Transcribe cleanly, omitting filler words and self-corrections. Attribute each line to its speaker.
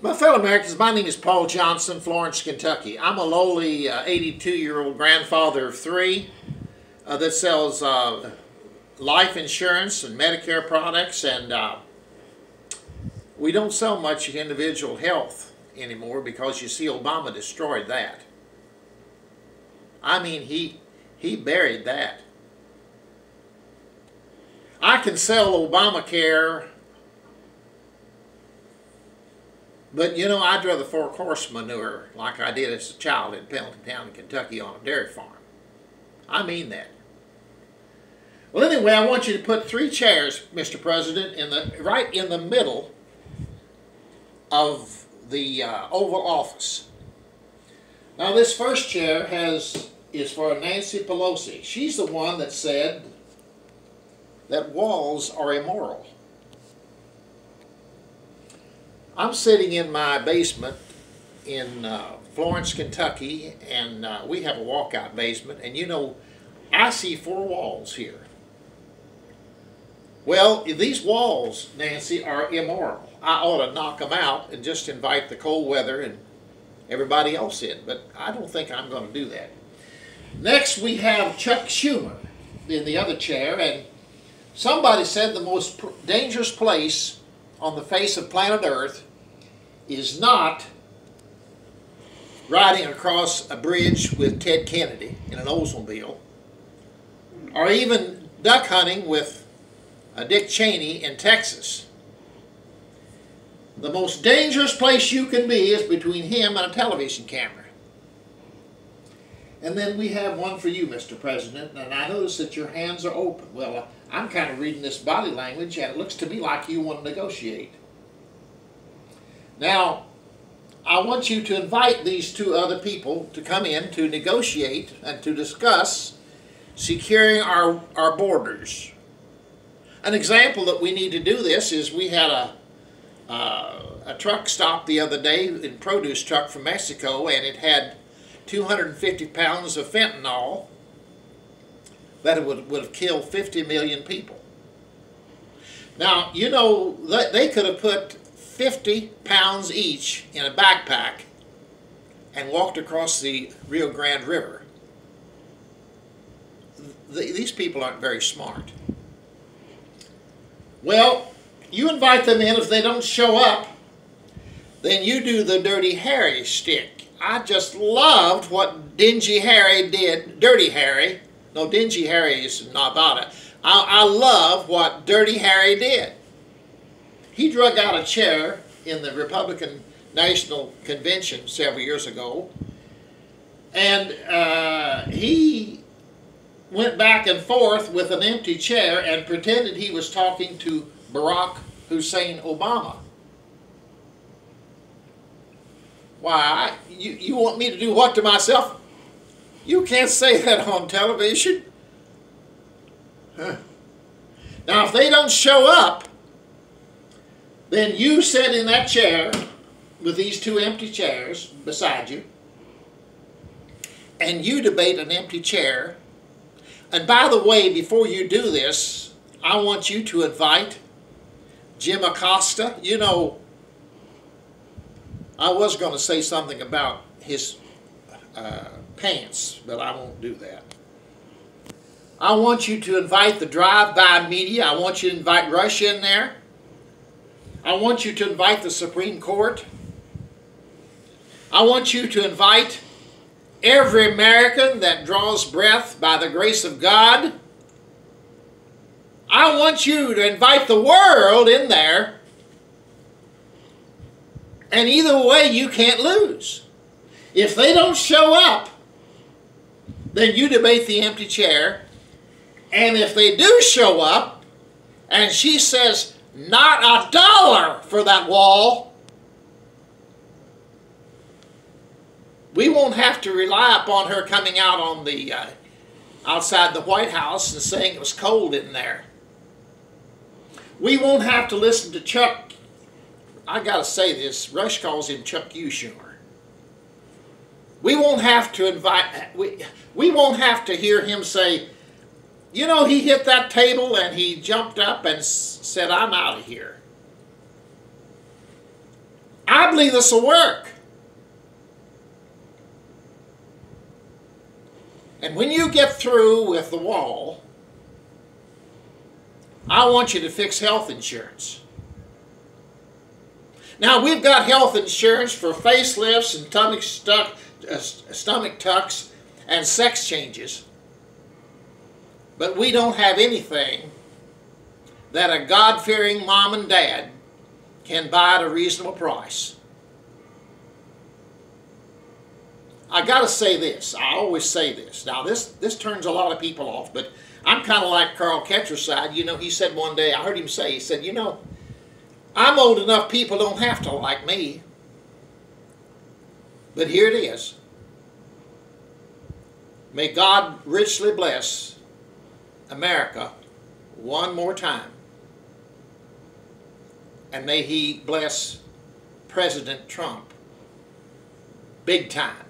Speaker 1: My fellow Americans, my name is Paul Johnson, Florence, Kentucky. I'm a lowly 82-year-old grandfather of three that sells life insurance and Medicare products, and we don't sell much individual health anymore because you see Obama destroyed that. I mean, he buried that. I can sell Obamacare, but you know, I'd rather four-course manure like I did as a child in Pendleton County, Kentucky on a dairy farm. I mean that. Well, anyway, I want you to put 3 chairs, Mr. President, right in the middle of the Oval Office. Now, this first chair is for Nancy Pelosi. She's the one that said that walls are immoral. I'm sitting in my basement in Florence, Kentucky, and we have a walkout basement, and you know, I see 4 walls here. Well, these walls, Nancy, are immoral. I ought to knock them out and just invite the cold weather and everybody else in, but I don't think I'm going to do that. Next, we have Chuck Schumer in the other chair, and somebody said the most dangerous place on the face of planet Earth is not riding across a bridge with Ted Kennedy in an Oldsmobile, or even duck hunting with Dick Cheney in Texas. The most dangerous place you can be is between him and a television camera. And then we have one for you, Mr. President, and I notice that your hands are open. Well, I'm kind of reading this body language, and it looks to me like you want to negotiate. Now, I want you to invite these 2 other people to come in to negotiate and to discuss securing our borders. An example that we need to do this is we had a truck stop the other day, a produce truck from Mexico, and it had 250 pounds of fentanyl that would have killed 50 million people. Now, you know, they could have put 50 pounds each in a backpack and walked across the Rio Grande River. These people aren't very smart. Well, you invite them in. If they don't show up, then you do the Dirty Harry stick. I just loved what Dingy Harry did. Dirty Harry. No, Dingy Harry is not about it. I love what Dirty Harry did. He drug out a chair in the Republican National Convention several years ago, and he went back and forth with an empty chair and pretended he was talking to Barack Hussein Obama. Why, you want me to do what to myself? You can't say that on television. Huh. Now, if they don't show up, then you sit in that chair with these 2 empty chairs beside you, and you debate an empty chair. And by the way, before you do this, I want you to invite Jim Acosta. You know, I was going to say something about his pants, but I won't do that. I want you to invite the drive-by media. I want you to invite Rush in there. I want you to invite the Supreme Court. I want you to invite every American that draws breath by the grace of God. I want you to invite the world in there. And either way, you can't lose. If they don't show up, then you debate the empty chair. And if they do show up, and she says, not $1 for that wall, we won't have to rely upon her coming out on the outside the White House and saying it was cold in there. We won't have to listen to Chuck. I gotta say this, Rush calls him Chuck U. Schumer. We won't have to we won't have to hear him say, you know, he hit that table and he jumped up and said, I'm out of here. I believe this will work. And when you get through with the wall, I want you to fix health insurance. Now, we've got health insurance for facelifts and stomach tucks and sex changes. But we don't have anything that a God-fearing mom and dad can buy at a reasonable price. I got to say this. I always say this. Now, this turns a lot of people off, but I'm kind of like Carl Ketcherside. You know, he said one day, I heard him say, he said, you know, I'm old enough people don't have to like me. But here it is. May God richly bless America one more time. And may He bless President Trump big time.